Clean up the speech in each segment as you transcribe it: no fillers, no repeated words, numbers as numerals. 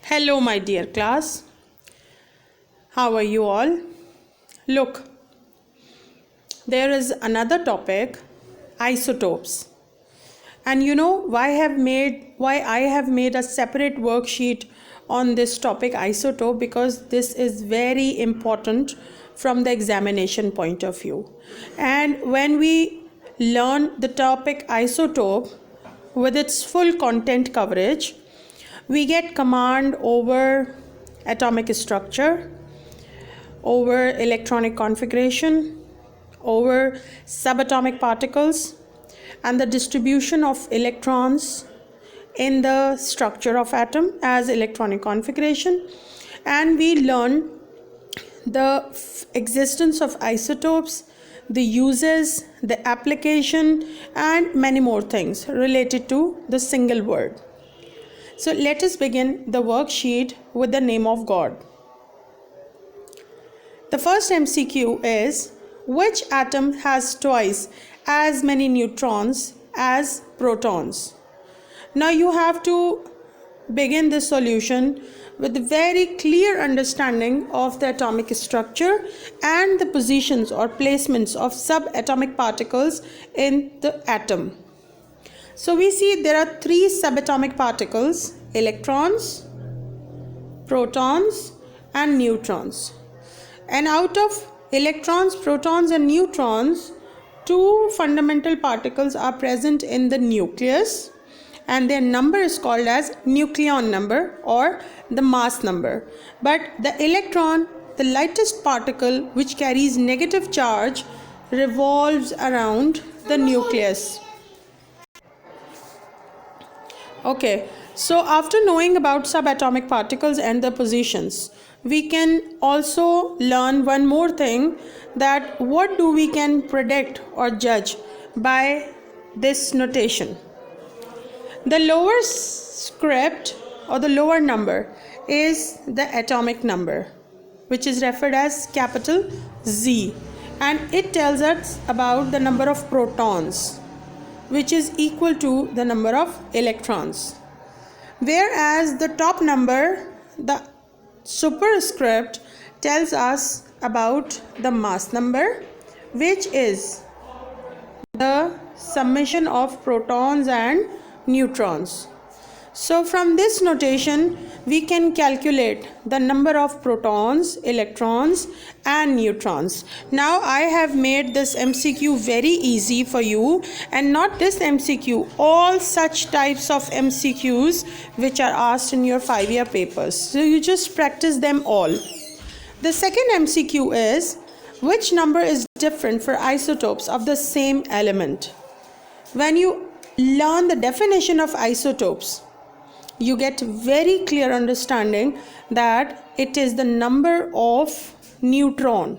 Hello, my dear class. How are you all? Look, there is another topic, isotopes. And you know why I have made a separate worksheet on this topic isotope, because this is very important from the examination point of view. And when we learn the topic isotope with its full content coverage, we get command over atomic structure, over electronic configuration, over subatomic particles, and the distribution of electrons in the structure of atom as electronic configuration. And we learn the existence of isotopes, the uses, the application, and many more things related to the single word. So let us begin the worksheet with the name of God. The first MCQ is, which atom has twice as many neutrons as protons? Now you have to begin this solution with a very clear understanding of the atomic structure and the positions or placements of subatomic particles in the atom. So we see there are three subatomic particles: electrons, protons, and neutrons. And out of electrons, protons, and neutrons, two fundamental particles are present in the nucleus, and their number is called as nucleon number or the mass number. But the electron, the lightest particle which carries negative charge, revolves around the nucleus. Okay, so after knowing about subatomic particles and their positions, we can also learn one more thing, that what do we can predict or judge by this notation. The lower script or the lower number is the atomic number, which is referred as capital Z, and it tells us about the number of protons, which is equal to the number of electrons. Whereas the top number, the superscript, tells us about the mass number, which is the summation of protons and neutrons. So from this notation, we can calculate the number of protons, electrons, and neutrons. Now I have made this MCQ very easy for you, and not this MCQ, all such types of MCQs which are asked in your 5-year papers. So you just practice them all. The second MCQ is, which number is different for isotopes of the same element? When you learn the definition of isotopes, you get very clear understanding that it is the number of neutron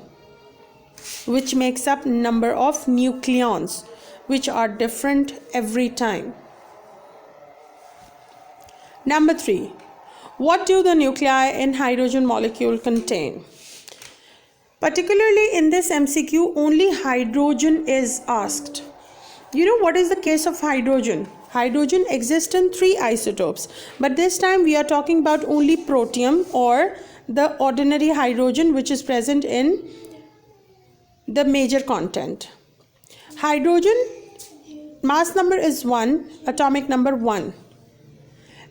which makes up number of nucleons, which are different every time. Number 3, what do the nuclei in hydrogen molecule contain? Particularly in this MCQ, only hydrogen is asked. You know what is the case of hydrogen? Hydrogen exists in 3 isotopes, but this time we are talking about only protium, or the ordinary hydrogen, which is present in the major content. Hydrogen mass number is 1, atomic number 1.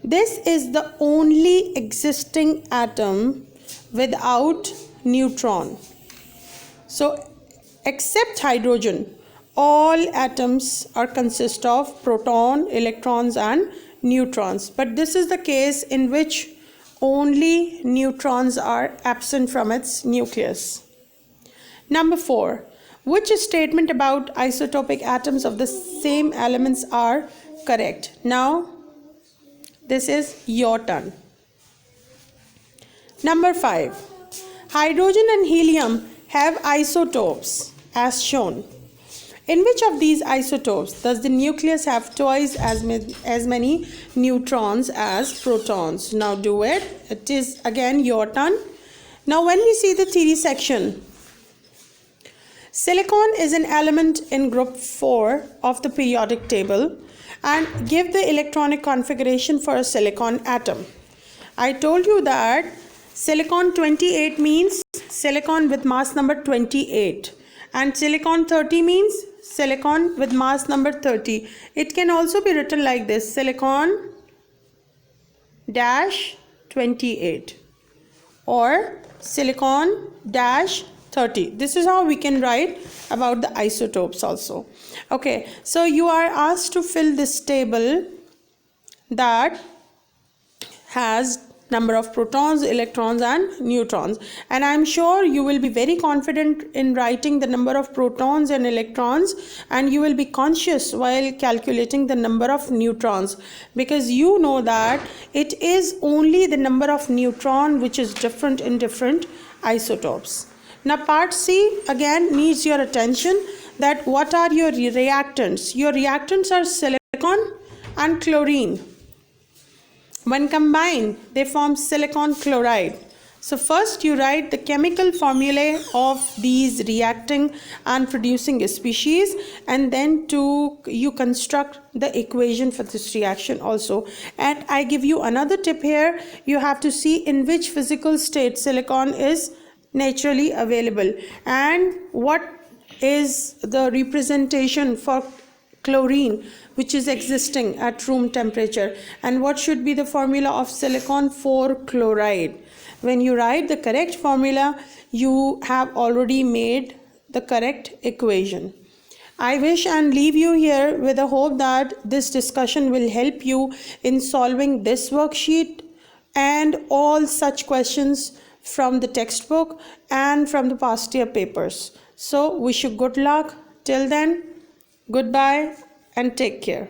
This is the only existing atom without neutron. So except hydrogen, all atoms are consist of proton, electrons, and neutrons. But this is the case in which only neutrons are absent from its nucleus. Number 4, which statement about isotopic atoms of the same elements are correct? Now this is your turn. Number 5, hydrogen and helium have isotopes as shown. In which of these isotopes does the nucleus have twice as many neutrons as protons? Now do it. It is again your turn. Now when we see the theory section, silicon is an element in group 4 of the periodic table, and give the electronic configuration for a silicon atom. I told you that silicon 28 means silicon with mass number 28, and silicon 30 means silicon with mass number 30. It can also be written like this: silicon dash 28 or silicon dash 30. This is how we can write about the isotopes also. Okay, so you are asked to fill this table that has number of protons, electrons and neutrons, and I'm sure you will be very confident in writing the number of protons and electrons, and you will be conscious while calculating the number of neutrons, because you know that it is only the number of neutron which is different in different isotopes. Now part C again needs your attention, that what are your reactants? Your reactants are silicon and chlorine. When combined, they form silicon chloride. So first you write the chemical formulae of these reacting and producing species, and then you construct the equation for this reaction also. And I give you another tip here. You have to see in which physical state silicon is naturally available and what is the representation for chlorine which is existing at room temperature, and what should be the formula of silicon 4 chloride. When you write the correct formula, you have already made the correct equation. I wish and leave you here with a hope that this discussion will help you in solving this worksheet and all such questions from the textbook and from the past year papers. So wish you good luck. Till then, goodbye and take care.